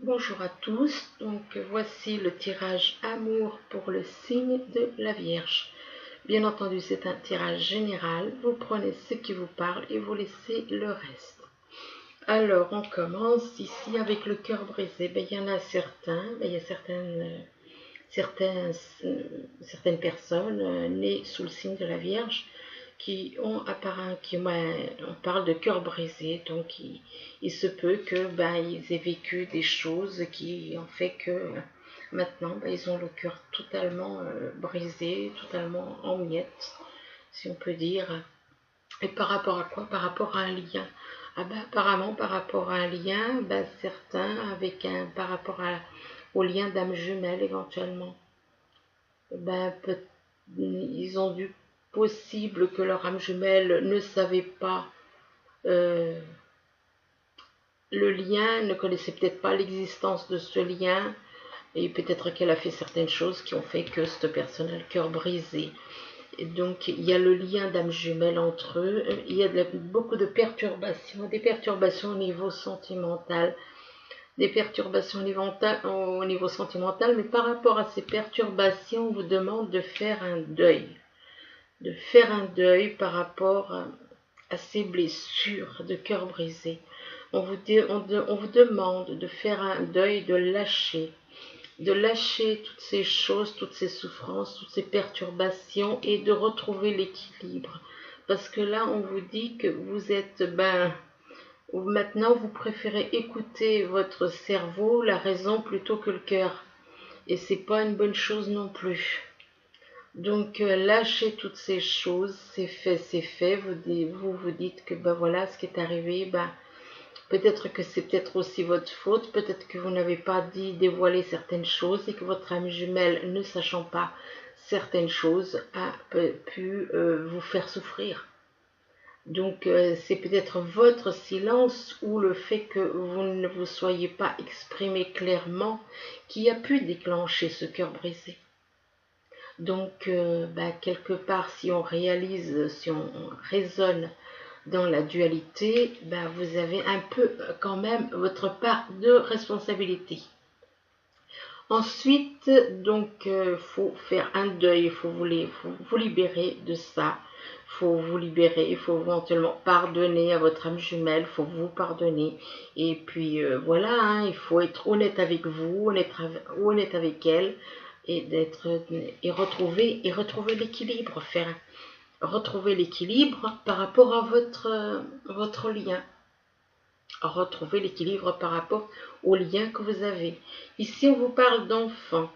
Bonjour à tous, donc voici le tirage amour pour le signe de la Vierge. Bien entendu, c'est un tirage général, vous prenez ce qui vous parle et vous laissez le reste. Alors, on commence ici avec le cœur brisé. Il y en a certains, il y a certaines personnes nées sous le signe de la Vierge qui ont apparemment, on parle de cœur brisé, donc il se peut que ils aient vécu des choses qui ont fait que maintenant ils ont le cœur totalement brisé, totalement en miettes, si on peut dire. Et par rapport à quoi? Par rapport à un lien. Apparemment par rapport à un lien, certains avec par rapport au lien d'âme jumelle éventuellement. Ben, ils ont dû possible que leur âme jumelle ne savait pas euh, le lien, ne connaissait peut-être pas l'existence de ce lien, et peut-être qu'elle a fait certaines choses qui ont fait que cette personne a le cœur brisé. Et donc il y a le lien d'âme jumelle entre eux, il y a beaucoup de perturbations, des perturbations au niveau sentimental, des perturbations au niveau sentimental, mais par rapport à ces perturbations, on vous demande de faire un deuil. De faire un deuil par rapport à ces blessures de cœur brisé. On vous demande de faire un deuil, de lâcher toutes ces choses, toutes ces souffrances, toutes ces perturbations et de retrouver l'équilibre. Parce que là, on vous dit que vous êtes, maintenant, vous préférez écouter votre cerveau, la raison, plutôt que le cœur. Et c'est pas une bonne chose non plus. Donc, lâchez toutes ces choses, c'est fait, c'est fait. Vous dites que voilà, ce qui est arrivé, peut-être que c'est peut-être aussi votre faute, peut-être que vous n'avez pas dévoilé certaines choses et que votre âme jumelle, ne sachant pas certaines choses, a pu vous faire souffrir. Donc, c'est peut-être votre silence ou le fait que vous ne vous soyez pas exprimé clairement qui a pu déclencher ce cœur brisé. Donc, quelque part, si on réalise, si on raisonne dans la dualité, vous avez un peu quand même votre part de responsabilité. Ensuite, donc, faut faire un deuil, il faut vous libérer de ça. Il faut vous libérer, il faut éventuellement pardonner à votre âme jumelle, il faut vous pardonner. Et puis voilà, hein, il faut être honnête avec vous, honnête avec elle, et retrouver l'équilibre, retrouver l'équilibre par rapport à votre lien. Retrouver l'équilibre par rapport au lien que vous avez. Ici, on vous parle d'enfant.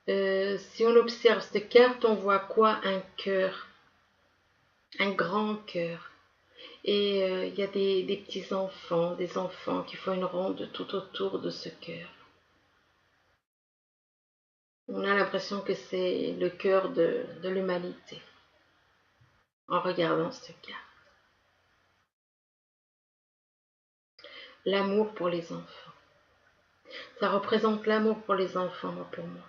Si on observe cette carte, on voit quoi? Un cœur, un grand cœur. Et il y a des petits enfants, des enfants qui font une ronde tout autour de ce cœur. On a l'impression que c'est le cœur de l'humanité en regardant ce cœur. L'amour pour les enfants. Ça représente l'amour pour les enfants, pour moi.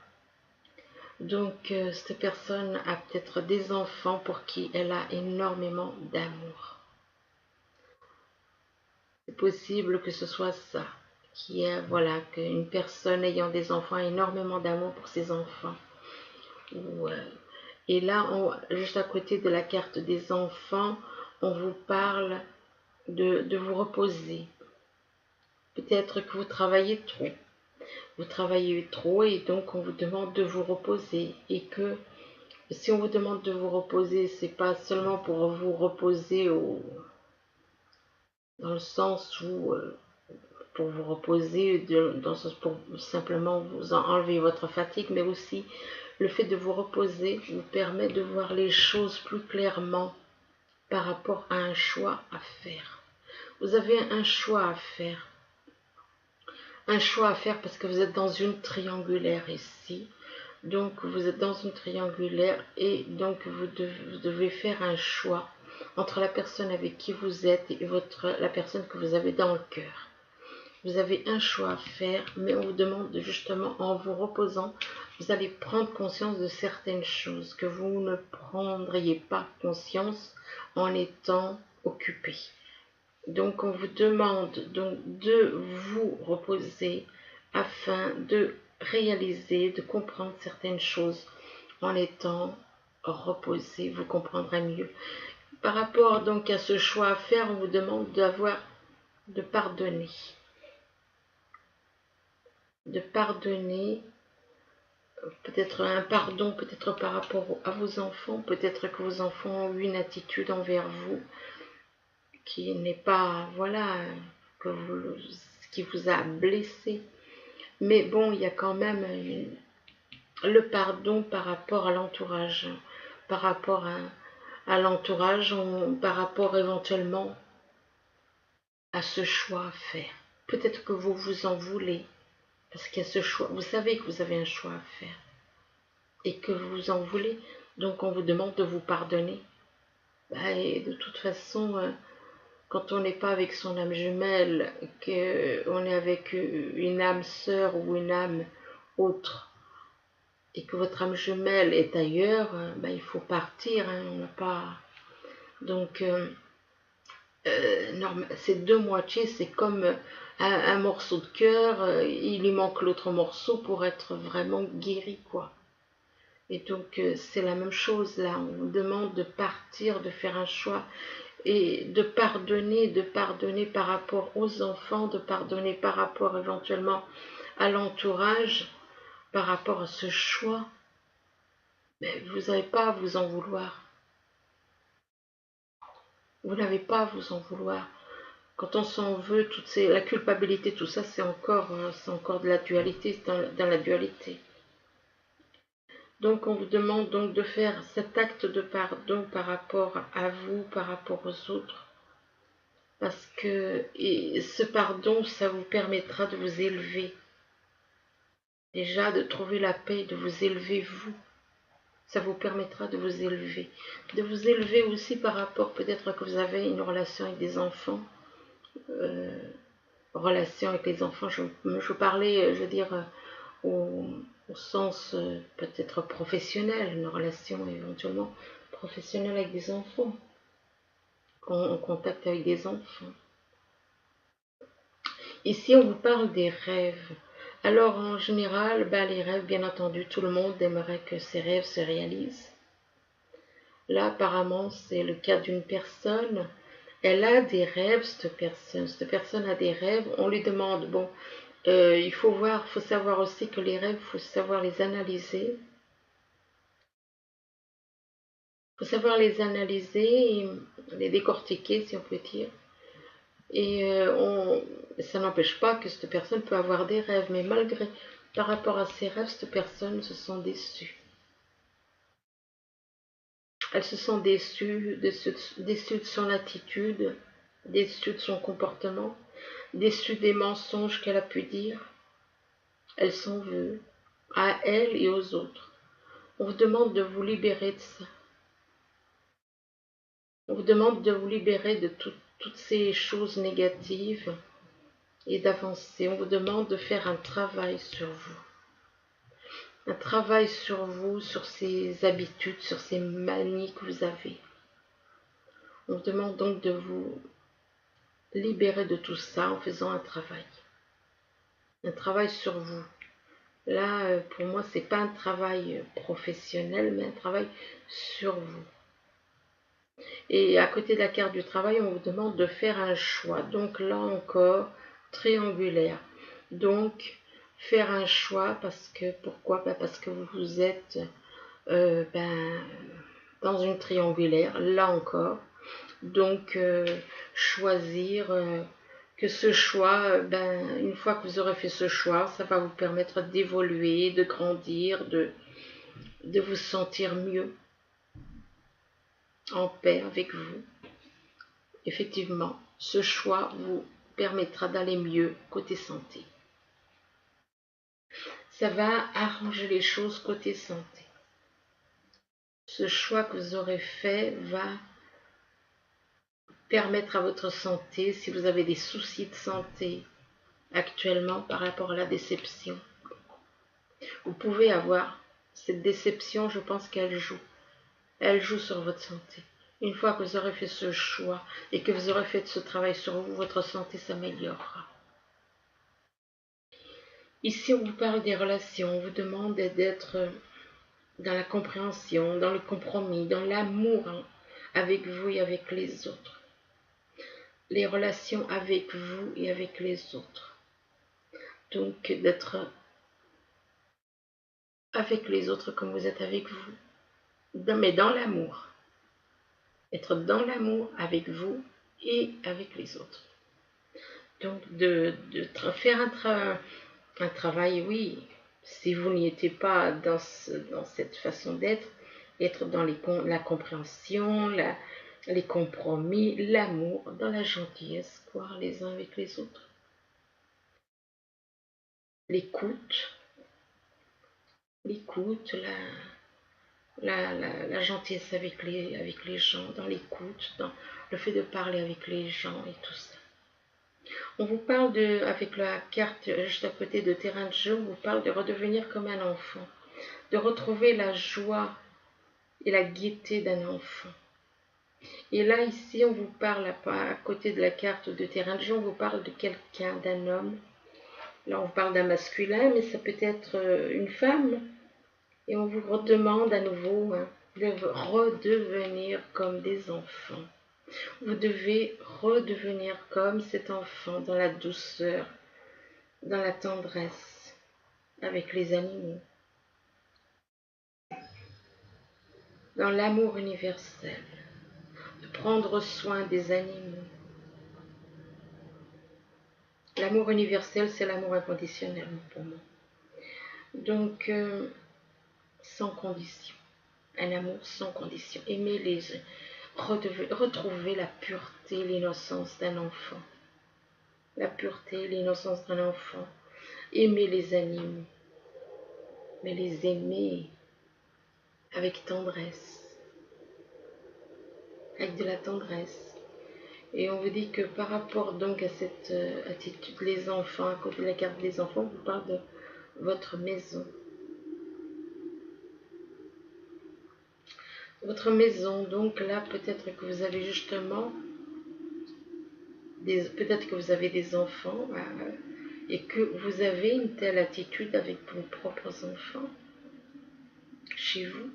Donc, cette personne a peut-être des enfants pour qui elle a énormément d'amour. C'est possible que ce soit ça, qui est, voilà, qu'une personne ayant des enfants a énormément d'amour pour ses enfants. Et là, juste à côté de la carte des enfants, on vous parle de vous reposer. Peut-être que vous travaillez trop. Vous travaillez trop et donc on vous demande de vous reposer. Et que si on vous demande de vous reposer, c'est pas seulement pour vous reposer dans le sens où pour vous reposer, dans le sens pour simplement vous enlever votre fatigue, mais aussi le fait de vous reposer vous permet de voir les choses plus clairement par rapport à un choix à faire. Vous avez un choix à faire. Un choix à faire parce que vous êtes dans une triangulaire ici. Donc vous êtes dans une triangulaire et donc vous devez faire un choix entre la personne avec qui vous êtes et la personne que vous avez dans le cœur. Vous avez un choix à faire, mais on vous demande justement, en vous reposant, vous allez prendre conscience de certaines choses que vous ne prendriez pas conscience en étant occupé. Donc on vous demande donc de vous reposer afin de réaliser, de comprendre certaines choses en étant reposé, vous comprendrez mieux. Par rapport donc à ce choix à faire, on vous demande de pardonner. De pardonner, peut-être un pardon, peut-être par rapport à vos enfants, peut-être que vos enfants ont eu une attitude envers vous qui n'est pas, voilà, qui vous a blessé. Mais bon, il y a quand même le pardon par rapport à l'entourage, par rapport à l'entourage, par rapport éventuellement à ce choix à faire. Peut-être que vous vous en voulez, parce qu'il y a ce choix. Vous savez que vous avez un choix à faire et que vous vous en voulez. Donc on vous demande de vous pardonner. Et de toute façon, quand on n'est pas avec son âme jumelle, qu'on est avec une âme sœur ou une âme autre, et que votre âme jumelle est ailleurs, il faut partir. On n'a pas. Donc ces deux moitiés, c'est comme un morceau de cœur, il lui manque l'autre morceau pour être vraiment guéri, quoi. Et donc c'est la même chose là, on vous demande de partir, de faire un choix et de pardonner par rapport aux enfants, de pardonner par rapport éventuellement à l'entourage, par rapport à ce choix. Mais vous n'avez pas à vous en vouloir. Vous n'avez pas à vous en vouloir. Quand on s'en veut, la culpabilité, tout ça, c'est encore de la dualité, dans la dualité. Donc on vous demande donc de faire cet acte de pardon par rapport à vous, par rapport aux autres. Parce que ce pardon, ça vous permettra de vous élever. Déjà, de trouver la paix, de vous élever vous. Ça vous permettra de vous élever. De vous élever aussi par rapport, peut-être que vous avez une relation avec des enfants. Relation avec les enfants, je parlais, je veux dire, au sens peut-être professionnel, une relation éventuellement professionnelle avec des enfants, en contact avec des enfants. Ici, on vous parle des rêves. Alors, en général, les rêves, bien entendu, tout le monde aimerait que ses rêves se réalisent. Là, apparemment, c'est le cas d'une personne. Elle a des rêves, cette personne. Cette personne a des rêves. On lui demande, bon, il faut savoir aussi que les rêves, il faut savoir les analyser. Il faut savoir les analyser et les décortiquer, si on peut dire. Et ça n'empêche pas que cette personne peut avoir des rêves, mais malgré, par rapport à ses rêves, cette personne se sent déçue. Elle se sent déçue de son attitude, déçue de son comportement, déçue des mensonges qu'elle a pu dire. Elle s'en veut, à elle et aux autres. On vous demande de vous libérer de ça. On vous demande de vous libérer de toutes ces choses négatives et d'avancer. On vous demande de faire un travail sur vous. Un travail sur vous, sur ces habitudes, sur ces manies que vous avez. On vous demande donc de vous libérer de tout ça en faisant un travail. Un travail sur vous. Là, pour moi, c'est pas un travail professionnel, mais un travail sur vous. Et à côté de la carte du travail, on vous demande de faire un choix. Donc là encore, triangulaire. Donc, faire un choix pourquoi parce que vous êtes dans une triangulaire, là encore. Donc, choisir que ce choix, une fois que vous aurez fait ce choix, ça va vous permettre d'évoluer, de grandir, de vous sentir mieux, en paix avec vous. Effectivement, ce choix vous permettra d'aller mieux côté santé. Ça va arranger les choses côté santé. Ce choix que vous aurez fait va permettre à votre santé, si vous avez des soucis de santé actuellement par rapport à la déception, vous pouvez avoir cette déception, je pense qu'elle joue. Elle joue sur votre santé. Une fois que vous aurez fait ce choix et que vous aurez fait ce travail sur vous, votre santé s'améliorera. Ici, on vous parle des relations, on vous demande d'être dans la compréhension, dans le compromis, dans l'amour avec vous et avec les autres. Les relations avec vous et avec les autres. Donc, d'être avec les autres comme vous êtes avec vous, mais dans l'amour. Être dans l'amour avec vous et avec les autres. Donc, de faire un travail, oui, si vous n'y étiez pas dans cette façon d'être, être dans la compréhension, les compromis, l'amour, dans la gentillesse, quoi, les uns avec les autres. L'écoute, la gentillesse avec les gens, dans l'écoute, dans le fait de parler avec les gens et tout ça. On vous parle avec la carte juste à côté de terrain de jeu, on vous parle de redevenir comme un enfant, de retrouver la joie et la gaieté d'un enfant. Et là, ici, on vous parle à côté de la carte de terrain de jeu, on vous parle de quelqu'un, d'un homme. Là, on vous parle d'un masculin, mais ça peut être une femme. Et on vous redemande à nouveau de redevenir comme des enfants. Vous devez redevenir comme cet enfant dans la douceur, dans la tendresse, avec les animaux, dans l'amour universel, de prendre soin des animaux. L'amour universel, c'est l'amour inconditionnel pour moi. Donc, sans condition. Un amour sans condition. Aimer retrouver la pureté, l'innocence d'un enfant. La pureté, l'innocence d'un enfant. Aimer les animaux. Mais les aimer avec tendresse. Avec de la tendresse. Et on vous dit que par rapport donc à cette attitude, les enfants, à côté de la carte des enfants, on vous parle de votre maison. Votre maison, donc là, peut-être que vous avez justement, peut-être que vous avez des enfants et que vous avez une telle attitude avec vos propres enfants chez vous.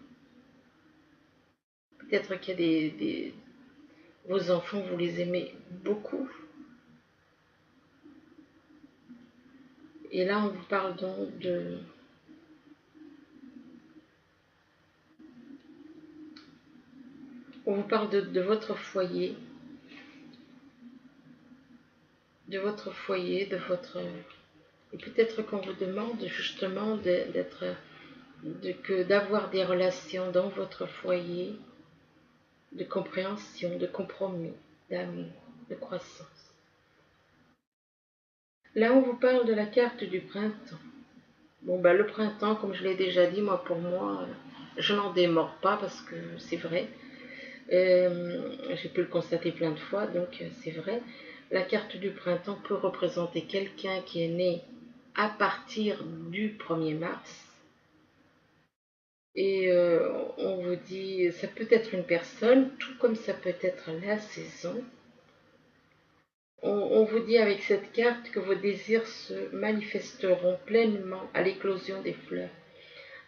Peut-être qu'il y a vos enfants, vous les aimez beaucoup. Et là, on vous parle donc on vous parle de votre foyer, et peut-être qu'on vous demande justement d'avoir des relations dans votre foyer, de compréhension, de compromis, d'amour, de croissance. Là, on vous parle de la carte du printemps. Bon, ben, le printemps, comme je l'ai déjà dit, pour moi, je n'en démords pas parce que c'est vrai. J'ai pu le constater plein de fois, donc c'est vrai. La carte du printemps peut représenter quelqu'un qui est né à partir du 1er mars. Et on vous dit, ça peut être une personne, tout comme ça peut être la saison. On vous dit avec cette carte que vos désirs se manifesteront pleinement à l'éclosion des fleurs.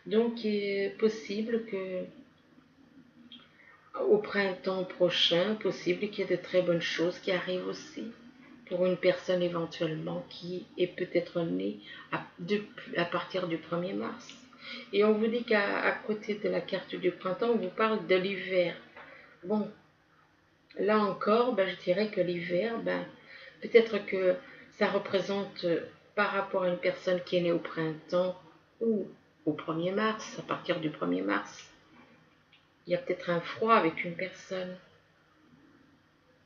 Donc il est possible que au printemps prochain, possible qu'il y ait de très bonnes choses qui arrivent aussi pour une personne éventuellement qui est peut-être née à partir du 1er mars. Et on vous dit qu'à côté de la carte du printemps, on vous parle de l'hiver. Bon, là encore, je dirais que l'hiver, peut-être que ça représente par rapport à une personne qui est née au printemps ou au 1er mars, à partir du 1er mars, il y a peut-être un froid avec une personne.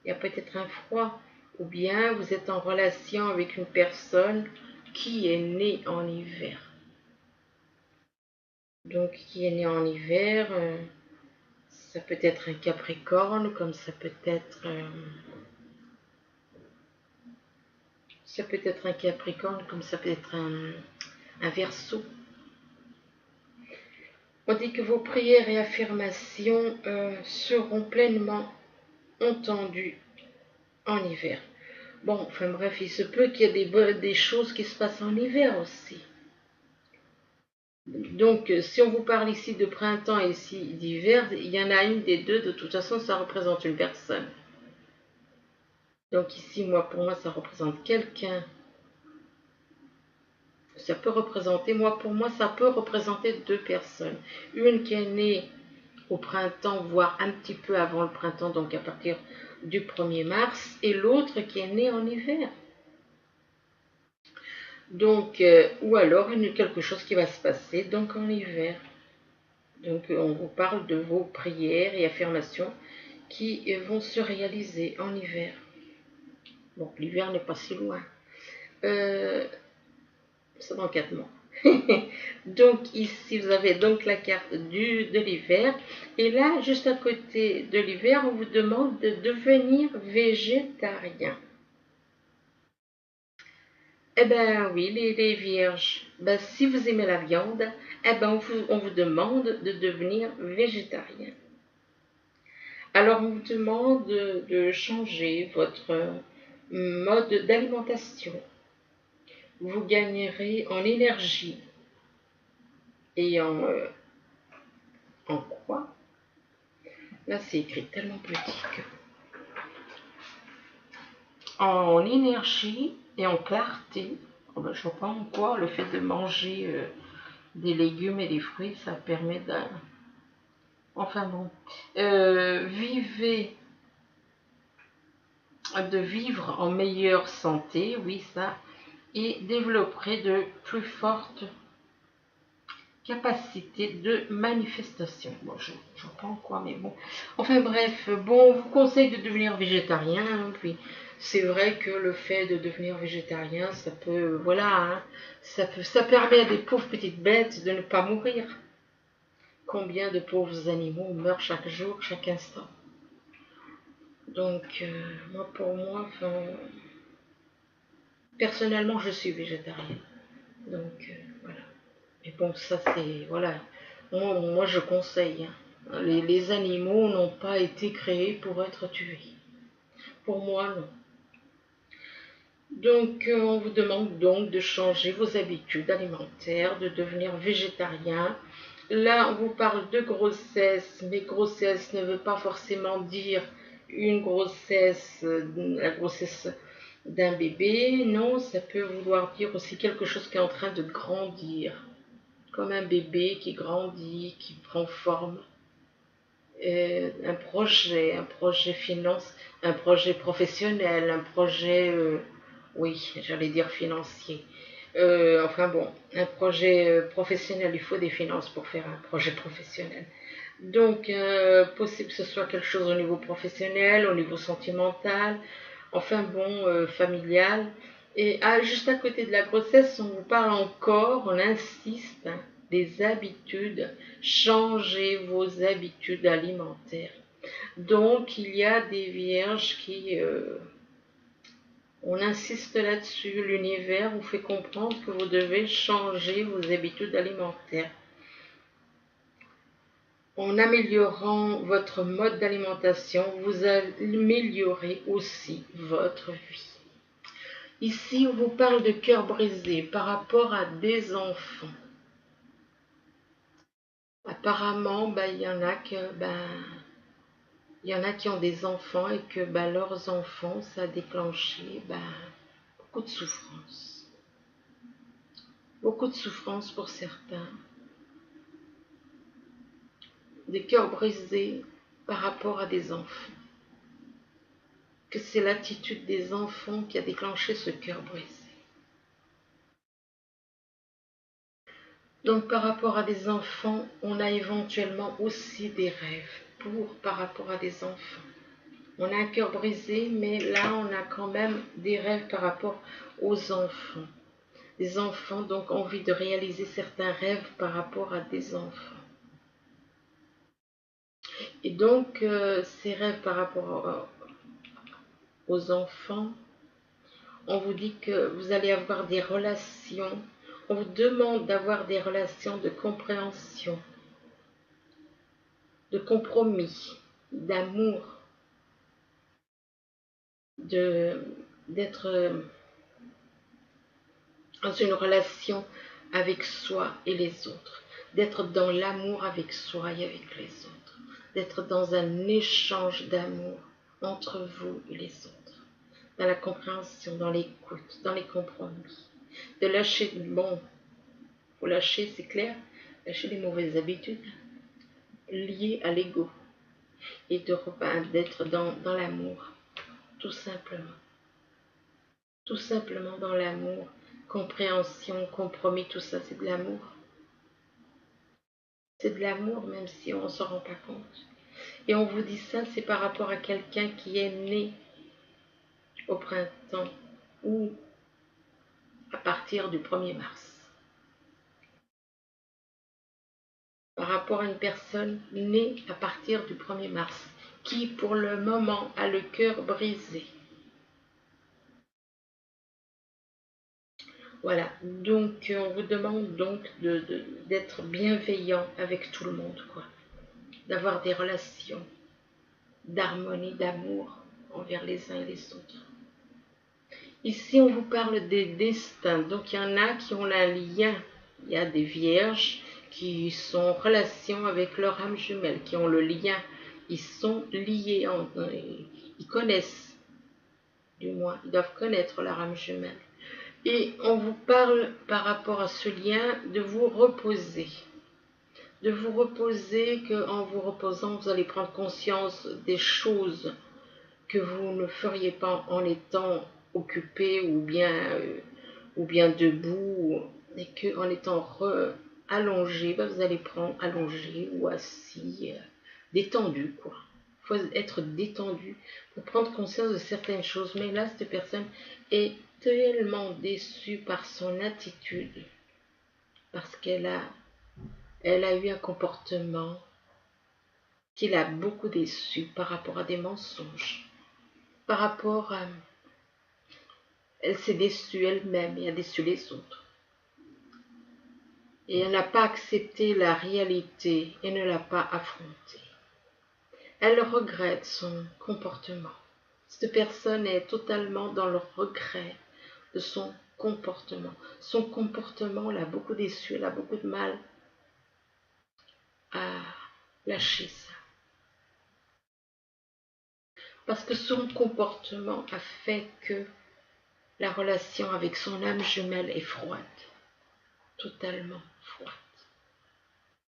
Il y a peut-être un froid. Ou bien vous êtes en relation avec une personne qui est née en hiver. Donc qui est née en hiver, ça peut être un Capricorne, comme ça peut être un Capricorne, comme ça peut être un Verseau. On dit que vos prières et affirmations seront pleinement entendues en hiver. Bon, enfin bref, il se peut qu'il y ait des choses qui se passent en hiver aussi. Donc, si on vous parle ici de printemps et ici d'hiver, il y en a une des deux, de toute façon, ça représente une personne. Donc ici, moi, pour moi, ça représente quelqu'un. Ça peut représenter, moi, pour moi, ça peut représenter deux personnes. Une qui est née au printemps, voire un petit peu avant le printemps, donc à partir du 1er mars, et l'autre qui est née en hiver. Donc, ou alors quelque chose qui va se passer donc en hiver. Donc, on vous parle de vos prières et affirmations qui vont se réaliser en hiver. Bon, l'hiver n'est pas si loin. C'est dans 4 mois. Donc ici, vous avez donc la carte de l'hiver. Et là, juste à côté de l'hiver, on vous demande de devenir végétarien. Eh bien oui, les vierges, ben, si vous aimez la viande, eh ben, on vous demande de devenir végétarien. Alors on vous demande de changer votre mode d'alimentation. Vous gagnerez en énergie et en quoi? Là, c'est écrit tellement petit que... En énergie et en clarté, oh ben, je ne vois pas en quoi le fait de manger des légumes et des fruits, ça permet de... Enfin bon. De vivre en meilleure santé, oui, ça, et développer de plus fortes capacité de manifestation. Bon, je ne vois pas en quoi, mais bon. Enfin bref, bon, on vous conseille de devenir végétarien, hein, puis c'est vrai que le fait de devenir végétarien, ça peut, voilà, hein, ça permet à des pauvres petites bêtes de ne pas mourir. Combien de pauvres animaux meurent chaque jour, chaque instant. Donc, moi, pour moi, enfin, personnellement, je suis végétarienne. Donc, voilà. Mais bon, ça c'est, voilà, moi je conseille, hein. Les animaux n'ont pas été créés pour être tués. Pour moi, non. Donc, on vous demande donc de changer vos habitudes alimentaires, de devenir végétarien. Là, on vous parle de grossesse, mais grossesse ne veut pas forcément dire une grossesse, la grossesse d'un bébé. Non, ça peut vouloir dire aussi quelque chose qui est en train de grandir, comme un bébé qui grandit, qui prend forme. Un projet finance, un projet professionnel, un projet, oui, j'allais dire financier. Enfin bon, un projet professionnel, il faut des finances pour faire un projet professionnel. Donc, possible que ce soit quelque chose au niveau professionnel, au niveau sentimental, enfin bon, familial. Et juste à côté de la grossesse, on vous parle encore, on insiste, hein, des habitudes. Changez vos habitudes alimentaires. Donc, il y a des vierges qui... on insiste là-dessus. L'univers vous fait comprendre que vous devez changer vos habitudes alimentaires. En améliorant votre mode d'alimentation, vous améliorez aussi votre vie. Ici, on vous parle de cœur brisé par rapport à des enfants. Apparemment, il y en a qui ont des enfants et que leurs enfants, ça a déclenché beaucoup de souffrance. Beaucoup de souffrance pour certains. Des cœurs brisés par rapport à des enfants. Que c'est l'attitude des enfants qui a déclenché ce cœur brisé. Donc par rapport à des enfants, on a éventuellement aussi des rêves par rapport à des enfants. On a un cœur brisé, mais là on a quand même des rêves par rapport aux enfants. Des enfants donc ont envie de réaliser certains rêves par rapport à des enfants. Et donc ces rêves par rapport aux enfants, on vous dit que vous allez avoir des relations, on vous demande d'avoir des relations de compréhension, de compromis, d'amour, d'être dans une relation avec soi et les autres, d'être dans l'amour avec soi et avec les autres, d'être dans un échange d'amour entre vous et les autres, dans la compréhension, dans l'écoute, dans les compromis, de lâcher, bon, faut lâcher, c'est clair, lâcher les mauvaises habitudes liées à l'ego et d'être dans l'amour, tout simplement dans l'amour, compréhension, compromis, tout ça c'est de l'amour. C'est de l'amour même si on ne s'en rend pas compte. Et on vous dit ça, c'est par rapport à quelqu'un qui est né au printemps ou à partir du 1er mars. Par rapport à une personne née à partir du 1er mars, qui pour le moment a le cœur brisé. Voilà, donc on vous demande donc d'être bienveillant avec tout le monde, quoi. D'avoir des relations d'harmonie, d'amour envers les uns et les autres. Ici, on vous parle des destins. Donc, il y en a qui ont un lien. Il y a des vierges qui sont en relation avec leur âme jumelle, qui ont le lien. Ils sont liés, ils connaissent, du moins, ils doivent connaître leur âme jumelle. Et on vous parle, par rapport à ce lien, de vous reposer. De vous reposer, qu'en vous reposant, vous allez prendre conscience des choses que vous ne feriez pas en étant occupé ou bien debout, et qu'en étant allongé, vous allez prendre allongé ou assis, détendu, quoi. Il faut être détendu pour prendre conscience de certaines choses. Mais là, cette personne est tellement déçue par son attitude, parce elle a eu un comportement qui l'a beaucoup déçue par rapport à des mensonges, par rapport à... Elle s'est déçue elle-même et a déçu les autres. Et elle n'a pas accepté la réalité et ne l'a pas affrontée. Elle regrette son comportement. Cette personne est totalement dans le regret de son comportement. Son comportement l'a beaucoup déçue, elle a beaucoup de mal à lâcher ça. Parce que son comportement a fait que la relation avec son âme jumelle est froide. Totalement froide.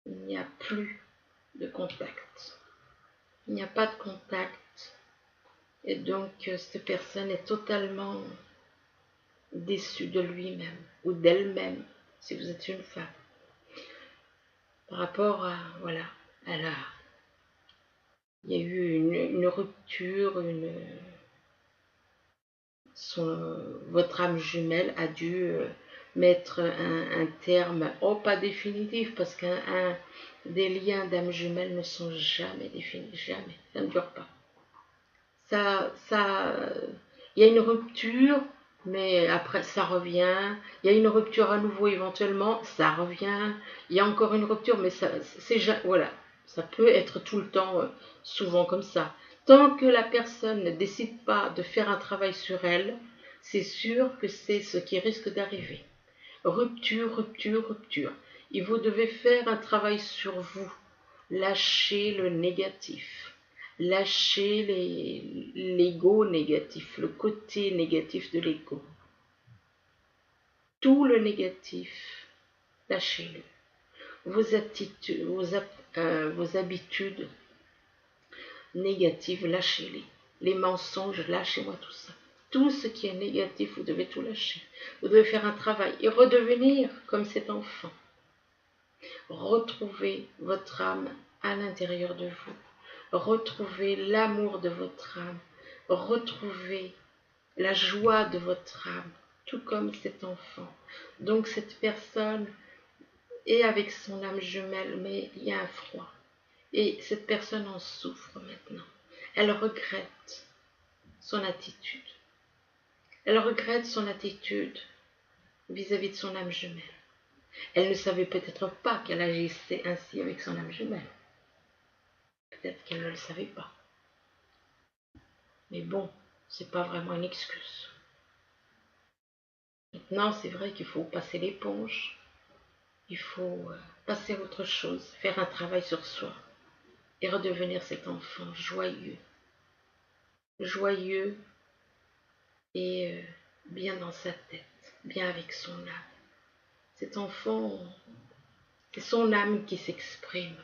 Il n'y a plus de contact. Il n'y a pas de contact. Et donc, cette personne est totalement déçue de lui-même ou d'elle-même, si vous êtes une femme. Par rapport à, voilà, il y a eu une rupture, votre âme jumelle a dû mettre un terme, pas définitif, parce des liens d'âme jumelle ne sont jamais définis, jamais, ça ne dure pas. Il y a une rupture, mais après ça revient. Il y a une rupture à nouveau éventuellement, ça revient. Il y a encore une rupture, mais voilà, ça peut être tout le temps, souvent comme ça. Tant que la personne ne décide pas de faire un travail sur elle, c'est sûr que c'est ce qui risque d'arriver. Rupture, rupture, rupture. Et vous devez faire un travail sur vous. Lâchez le négatif. Lâchez l'ego négatif, le côté négatif de l'ego. Tout le négatif, lâchez-le. Vos attitudes, vos habitudes négatives, lâchez-les. Les mensonges, lâchez-moi tout ça. Tout ce qui est négatif, vous devez tout lâcher. Vous devez faire un travail et redevenir comme cet enfant. Retrouvez votre âme à l'intérieur de vous. Retrouvez l'amour de votre âme. Retrouvez la joie de votre âme, tout comme cet enfant. Donc cette personne est avec son âme jumelle, mais il y a un froid. Et cette personne en souffre maintenant. Elle regrette son attitude. Elle regrette son attitude vis-à-vis de son âme jumelle. Elle ne savait peut-être pas qu'elle agissait ainsi avec son âme jumelle. Peut-être qu'elle ne le savait pas. Mais bon, c'est pas vraiment une excuse. Maintenant, c'est vrai qu'il faut passer l'éponge, il faut passer à autre chose, faire un travail sur soi et redevenir cet enfant joyeux, joyeux et bien dans sa tête, bien avec son âme. Cet enfant, c'est son âme qui s'exprime.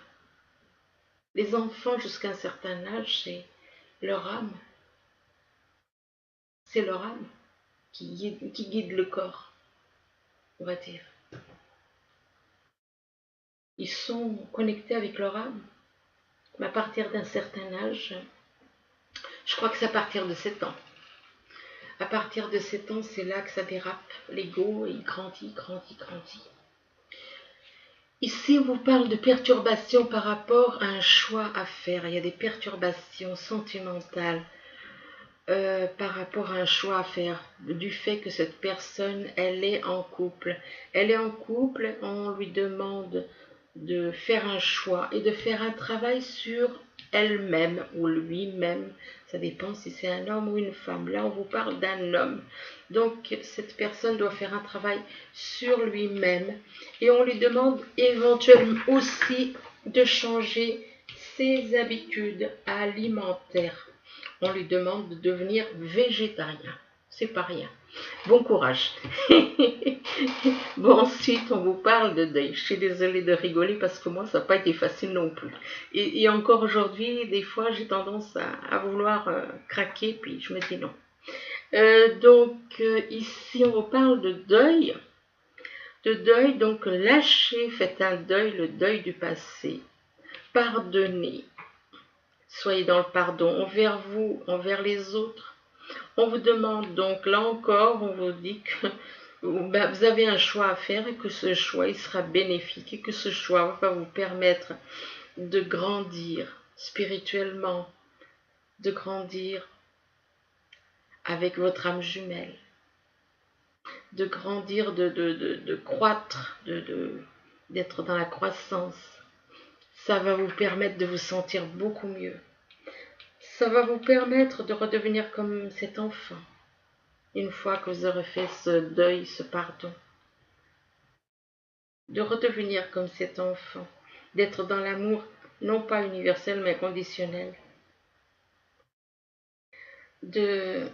Les enfants, jusqu'à un certain âge, c'est leur âme. C'est leur âme qui guide le corps, on va dire. Ils sont connectés avec leur âme. Mais à partir d'un certain âge, je crois que c'est à partir de 7 ans. À partir de 7 ans, c'est là que ça dérape. L'ego, il grandit, grandit, grandit. Ici, on vous parle de perturbations par rapport à un choix à faire. Il y a des perturbations sentimentales par rapport à un choix à faire. Du fait que cette personne, elle est en couple. Elle est en couple, on lui demande de faire un choix et de faire un travail sur elle-même ou lui-même. Ça dépend si c'est un homme ou une femme. Là, on vous parle d'un homme. Donc, cette personne doit faire un travail sur lui-même et on lui demande éventuellement aussi de changer ses habitudes alimentaires. On lui demande de devenir végétarien. C'est pas rien. Bon courage. Bon, ensuite, on vous parle de deuil. Je suis désolée de rigoler parce que moi, ça n'a pas été facile non plus. Et encore aujourd'hui, des fois, j'ai tendance à vouloir craquer, puis je me dis non. Ici, on vous parle de deuil. De deuil, donc lâchez, faites un deuil, le deuil du passé. Pardonnez. Soyez dans le pardon envers vous, envers les autres. On vous demande donc, là encore, on vous dit que vous avez un choix à faire et que ce choix, il sera bénéfique et que ce choix va vous permettre de grandir spirituellement, de grandir avec votre âme jumelle, de grandir, de croître, d'être dans la croissance. Ça va vous permettre de vous sentir beaucoup mieux. Ça va vous permettre de redevenir comme cet enfant, une fois que vous aurez fait ce deuil, ce pardon. De redevenir comme cet enfant, d'être dans l'amour, non pas universel, mais conditionnel. De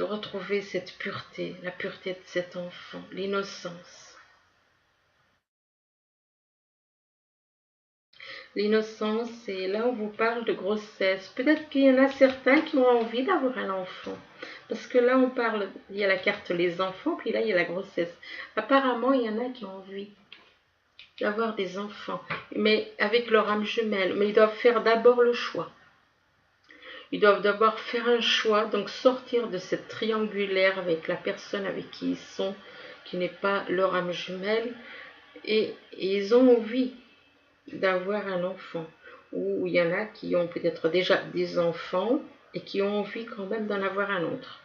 retrouver cette pureté, la pureté de cet enfant, l'innocence. L'innocence, et là on vous parle de grossesse. Peut-être qu'il y en a certains qui ont envie d'avoir un enfant. Parce que là on parle, il y a la carte les enfants, puis là il y a la grossesse. Apparemment il y en a qui ont envie d'avoir des enfants, mais avec leur âme jumelle. Mais ils doivent faire d'abord le choix. Ils doivent d'abord faire un choix, donc sortir de cette triangulaire avec la personne avec qui ils sont, qui n'est pas leur âme jumelle, et ils ont envie d'avoir un enfant. Ou il y en a qui ont peut-être déjà des enfants et qui ont envie quand même d'en avoir un autre.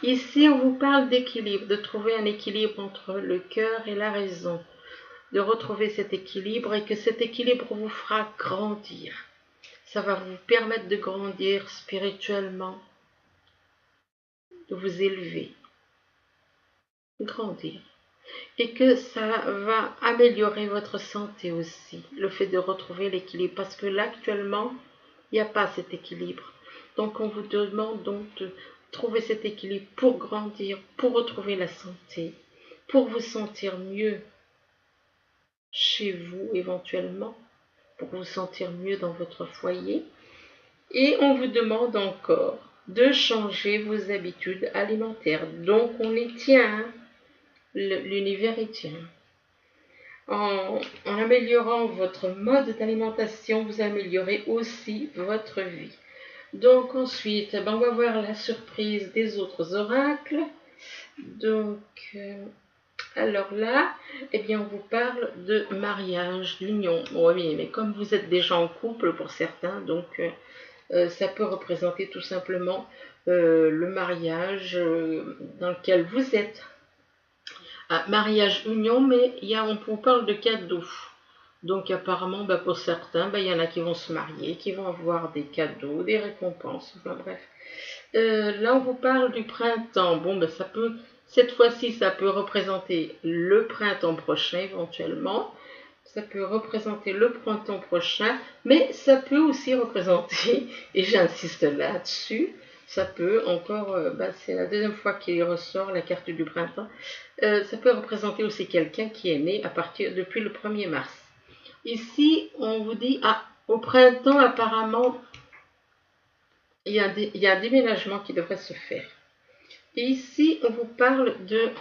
Ici, on vous parle d'équilibre, de trouver un équilibre entre le cœur et la raison, de retrouver cet équilibre et que cet équilibre vous fera grandir. Ça va vous permettre de grandir spirituellement, de vous élever, grandir. Et que ça va améliorer votre santé aussi, le fait de retrouver l'équilibre. Parce que là, actuellement, il n'y a pas cet équilibre. Donc, on vous demande donc de trouver cet équilibre pour grandir, pour retrouver la santé, pour vous sentir mieux chez vous éventuellement, pour vous sentir mieux dans votre foyer. Et on vous demande encore de changer vos habitudes alimentaires. Donc, on y tient, l'univers y tient. En améliorant votre mode d'alimentation, vous améliorez aussi votre vie. Donc ensuite, on va voir la surprise des autres oracles. Donc, alors là, on vous parle de mariage, d'union. Oui, mais comme vous êtes déjà en couple pour certains, donc ça peut représenter tout simplement le mariage dans lequel vous êtes. Mariage, union, mais on parle de cadeaux. Donc apparemment, pour certains, il y en a qui vont se marier, qui vont avoir des cadeaux, des récompenses, enfin bref. Là, on vous parle du printemps. Bon, ben, cette fois-ci, ça peut représenter le printemps prochain éventuellement. Ça peut représenter le printemps prochain, mais ça peut aussi représenter, et j'insiste là-dessus, ça peut encore, c'est la deuxième fois qu'il ressort la carte du printemps, ça peut représenter aussi quelqu'un qui est né depuis le 1er mars. Ici, on vous dit, au printemps, apparemment, il y a un déménagement qui devrait se faire. Et ici, on vous parle de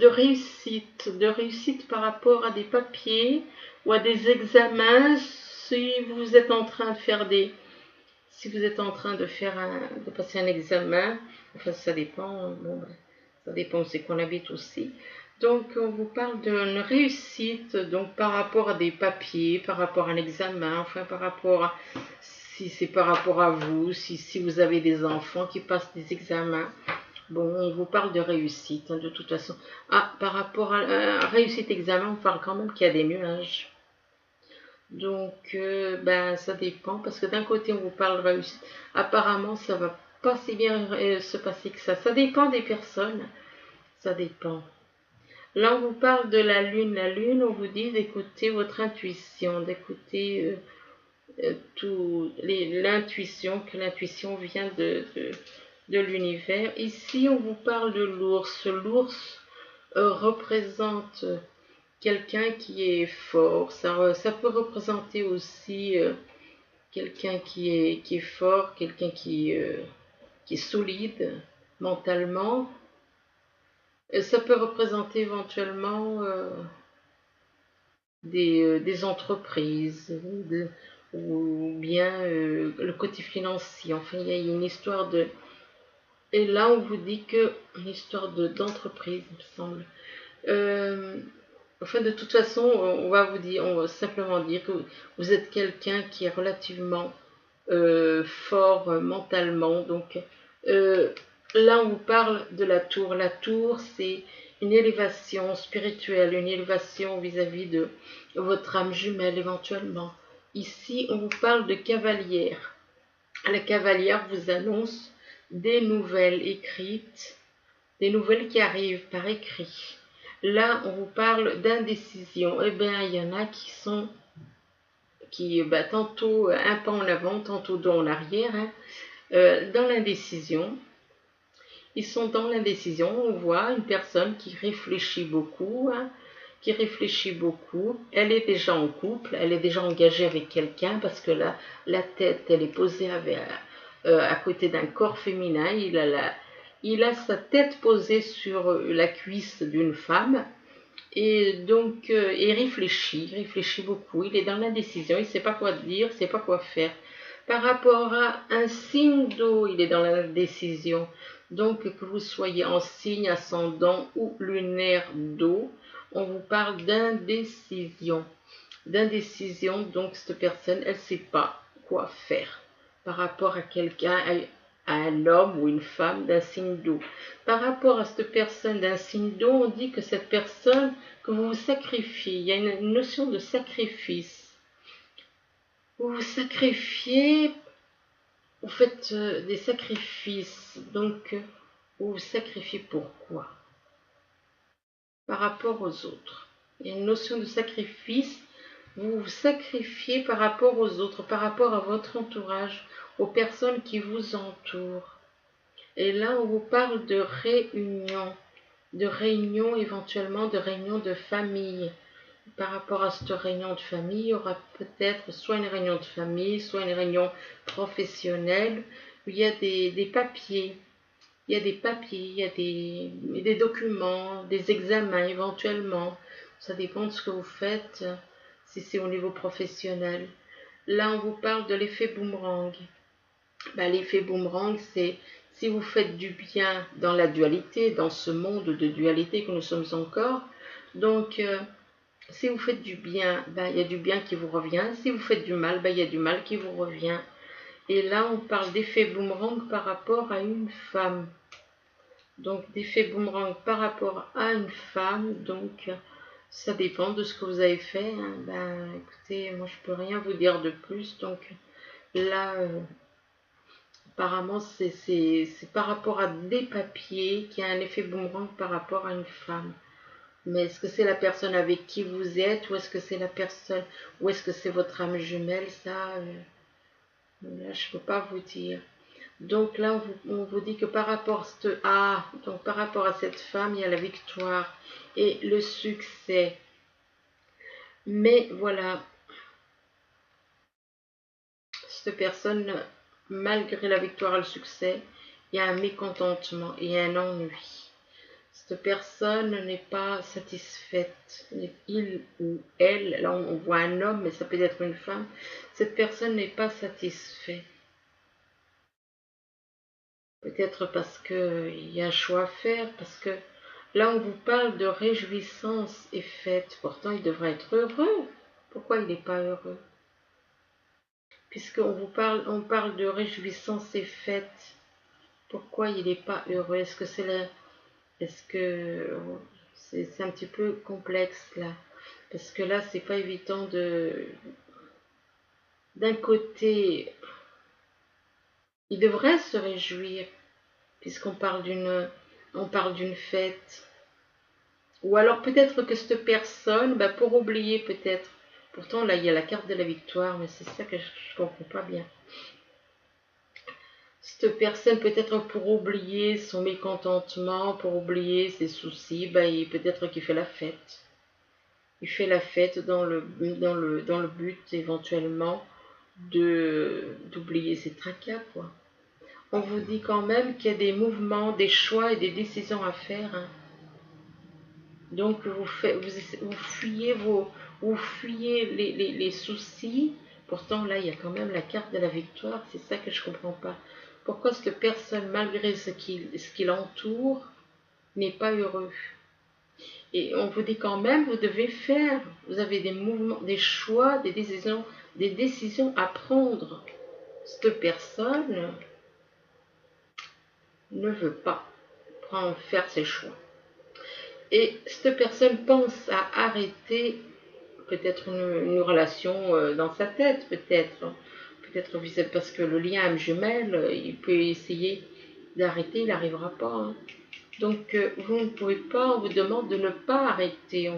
réussite par rapport à des papiers ou à des examens. Si vous êtes en train de faire si vous êtes en train de passer un examen, enfin ça dépend, ça dépend où c'est qu'on habite aussi. Donc on vous parle d'une réussite, donc par rapport à des papiers, par rapport à un examen, enfin par rapport à, si c'est par rapport à vous, si vous avez des enfants qui passent des examens. Bon, on vous parle de réussite, de toute façon. Par rapport à réussite examen, on parle quand même qu'il y a des nuages. Donc, ça dépend, parce que d'un côté, on vous parle de réussite. Apparemment, ça va pas si bien se passer que ça. Ça dépend des personnes. Ça dépend. Là, on vous parle de la lune. La lune, on vous dit d'écouter votre intuition, d'écouter l'intuition, que l'intuition vient de l'univers. Ici, on vous parle de l'ours. L'ours représente quelqu'un qui est fort. Ça peut représenter aussi quelqu'un qui est fort, quelqu'un qui est solide mentalement. Ça peut représenter éventuellement des entreprises ou bien le côté financier. Enfin, il y a une histoire de... Et là, on vous dit que une histoire d'entreprise, il me semble. Enfin, de toute façon, on va simplement dire que vous êtes quelqu'un qui est relativement fort mentalement. Donc, euh, là, on vous parle de la tour. La tour, c'est une élévation spirituelle, une élévation vis-à-vis de votre âme jumelle éventuellement. Ici, on vous parle de cavalière. La cavalière vous annonce des nouvelles écrites, des nouvelles qui arrivent par écrit. Là, on vous parle d'indécision. Eh bien, il y en a qui tantôt un pas en avant, tantôt deux en arrière, hein. Dans l'indécision. Ils sont dans l'indécision. On voit une personne qui réfléchit beaucoup, hein, qui réfléchit beaucoup. Elle est déjà en couple, elle est déjà engagée avec quelqu'un parce que là, la tête, elle est posée à côté d'un corps féminin. Il a sa tête posée sur la cuisse d'une femme. Et donc, il réfléchit beaucoup. Il est dans l'indécision, il ne sait pas quoi dire, il ne sait pas quoi faire. Par rapport à un signe d'eau, il est dans l'indécision. Donc, que vous soyez en signe ascendant ou lunaire d'eau, on vous parle d'indécision. D'indécision, donc cette personne, elle ne sait pas quoi faire par rapport à quelqu'un, à un homme ou une femme d'un signe d'eau. Par rapport à cette personne d'un signe d'eau, on dit que cette personne, que vous vous sacrifiez, il y a une notion de sacrifice. Vous vous sacrifiez, vous faites des sacrifices, donc vous vous sacrifiez pourquoi? Par rapport aux autres. Il y a une notion de sacrifice, vous vous sacrifiez par rapport aux autres, par rapport à votre entourage, aux personnes qui vous entourent. Et là, on vous parle de réunion éventuellement, de réunion de famille. Par rapport à cette réunion de famille, il y aura peut-être soit une réunion de famille, soit une réunion professionnelle, où il y a des papiers. Il y a des papiers, il y a des documents, des examens éventuellement. Ça dépend de ce que vous faites, si c'est au niveau professionnel. Là, on vous parle de l'effet boomerang. L'effet boomerang, c'est si vous faites du bien dans la dualité, dans ce monde de dualité que nous sommes encore. Donc, si vous faites du bien, il y a du bien qui vous revient. Si vous faites du mal, il y a du mal qui vous revient. Et là, on parle d'effet boomerang par rapport à une femme. Donc, d'effet boomerang par rapport à une femme. Donc, ça dépend de ce que vous avez fait, hein. Écoutez, moi, je peux rien vous dire de plus. Donc, là, Apparemment, c'est par rapport à des papiers qui a un effet boomerang par rapport à une femme. Mais est-ce que c'est la personne avec qui vous êtes, ou est-ce que c'est la personne, ou est-ce que c'est votre âme jumelle, ça, là, je peux pas vous dire. Donc là, on vous dit que par rapport donc par rapport à cette femme, il y a la victoire et le succès. Mais voilà, cette personne, malgré la victoire et le succès, il y a un mécontentement, il y a un ennui. Cette personne n'est pas satisfaite. Il ou elle, là on voit un homme, mais ça peut être une femme, cette personne n'est pas satisfaite. Peut-être parce qu'il y a un choix à faire, parce que là on vous parle de réjouissance et fête. Pourtant il devrait être heureux. Pourquoi il n'est pas heureux? Puisqu'on vous parle, on parle de réjouissance et fête. Pourquoi il n'est pas heureux? Est-ce que c'est un petit peu complexe là? Parce que là c'est pas évident d'un côté, il devrait se réjouir puisqu'on parle d'une fête. Ou alors peut-être que cette personne, pour oublier peut-être, pourtant là il y a la carte de la victoire, mais c'est ça que je ne comprends pas bien. Cette personne, peut-être pour oublier son mécontentement, pour oublier ses soucis, peut-être qu'il fait la fête. Il fait la fête dans le but éventuellement d'oublier ses tracas, quoi. On vous dit quand même qu'il y a des mouvements, des choix et des décisions à faire, hein. Donc vous fuyez les soucis. Pourtant là il y a quand même la carte de la victoire. C'est ça que je comprends pas. Pourquoi cette personne, malgré ce qui l'entoure, n'est pas heureux? Et on vous dit quand même, vous devez faire. Vous avez des mouvements, des choix, des décisions à prendre. Cette personne ne veut pas faire ses choix. Et cette personne pense à arrêter peut-être une relation dans sa tête, peut-être parce que le lien âme jumelle, il peut essayer d'arrêter, il n'arrivera pas, hein. Donc vous ne pouvez pas, on vous demande de ne pas arrêter,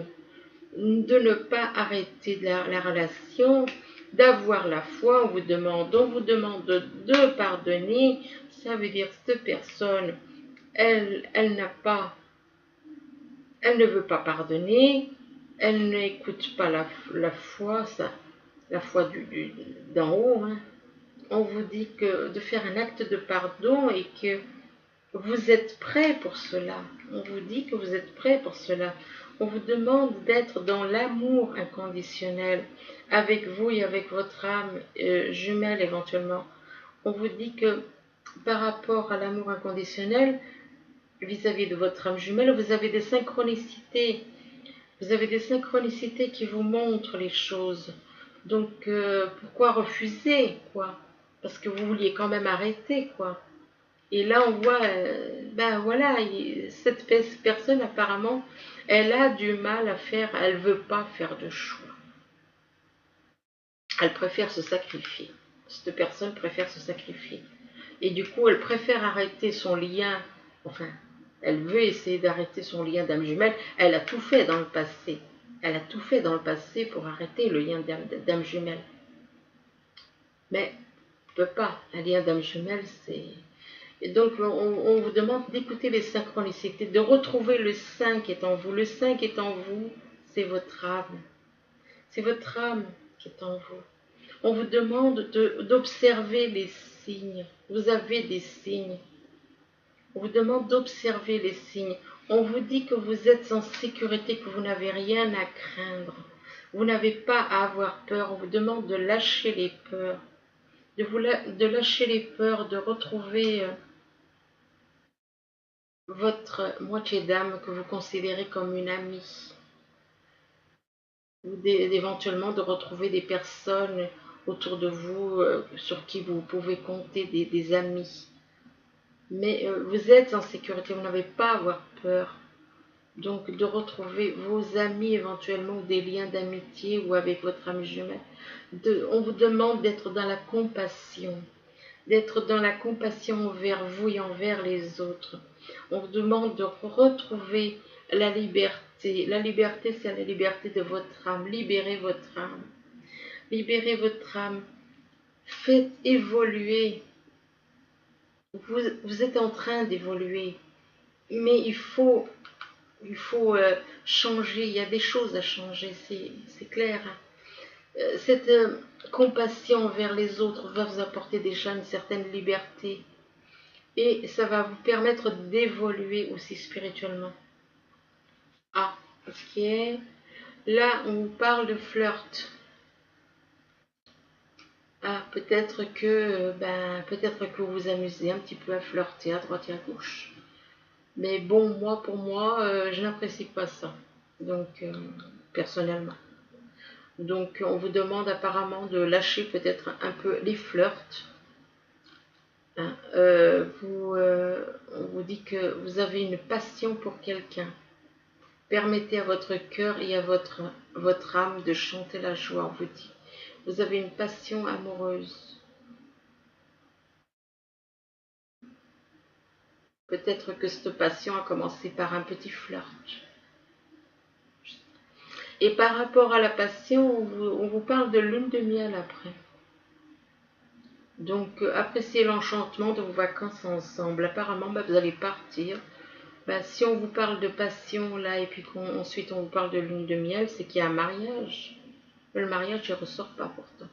la relation, d'avoir la foi, on vous demande de pardonner. Ça veut dire que cette personne, elle ne veut pas pardonner, elle n'écoute pas la foi, la foi d'en haut, hein. On vous dit de faire un acte de pardon et que vous êtes prêt pour cela. On vous dit que vous êtes prêt pour cela. On vous demande d'être dans l'amour inconditionnel avec vous et avec votre âme jumelle éventuellement. On vous dit que par rapport à l'amour inconditionnel, vis-à-vis de votre âme jumelle, vous avez des synchronicités. Vous avez des synchronicités qui vous montrent les choses. Donc, pourquoi refuser, quoi? Parce que vous vouliez quand même arrêter, quoi. Et là, on voit, voilà, cette personne, apparemment, elle a du mal à faire, elle veut pas faire de choix. Elle préfère se sacrifier. Cette personne préfère se sacrifier. Et du coup, elle préfère arrêter son lien, enfin, elle veut essayer d'arrêter son lien d'âme jumelle. Elle a tout fait dans le passé. Elle a tout fait dans le passé pour arrêter le lien d'âme jumelle. Mais, elle ne peut pas. Un lien d'âme jumelle, c'est... Et donc, on vous demande d'écouter les synchronicités, de retrouver le saint qui est en vous. Le saint qui est en vous, c'est votre âme. C'est votre âme qui est en vous. On vous demande d'observer les signes. Vous avez des signes. On vous demande d'observer les signes. On vous dit que vous êtes en sécurité, que vous n'avez rien à craindre. Vous n'avez pas à avoir peur. On vous demande de lâcher les peurs. De lâcher les peurs, de retrouver votre moitié d'âme que vous considérez comme une amie. Ou éventuellement de retrouver des personnes autour de vous sur qui vous pouvez compter, des amis. Mais vous êtes en sécurité, vous n'avez pas à avoir peur. Donc de retrouver vos amis éventuellement, des liens d'amitié ou avec votre âme jumelle. On vous demande d'être dans la compassion, d'être dans la compassion envers vous et envers les autres. On vous demande de retrouver la liberté. La liberté, c'est la liberté de votre âme. Libérez votre âme. Libérez votre âme. Faites évoluer. Vous êtes en train d'évoluer. Mais il faut changer. Il y a des choses à changer, c'est clair. Cette compassion envers les autres va vous apporter déjà une certaine liberté. Et ça va vous permettre d'évoluer aussi spirituellement. Ah, ce qui est... Là, on vous parle de flirt. Ah, peut-être que vous vous amusez un petit peu à flirter à droite et à gauche. Mais bon, pour moi, je n'apprécie pas ça. Donc, personnellement. Donc, on vous demande apparemment de lâcher peut-être un peu les flirts. Hein, on vous dit que vous avez une passion pour quelqu'un. Permettez à votre cœur et à votre âme de chanter la joie, on vous dit. Vous avez une passion amoureuse. Peut-être que cette passion a commencé par un petit flirt. Et par rapport à la passion, on vous parle de lune de miel après. Donc, appréciez l'enchantement de vos vacances ensemble. Apparemment, vous allez partir. Si on vous parle de passion là, et puis ensuite on vous parle de lune de miel, c'est qu'il y a un mariage. Mais le mariage ne ressort pas pourtant.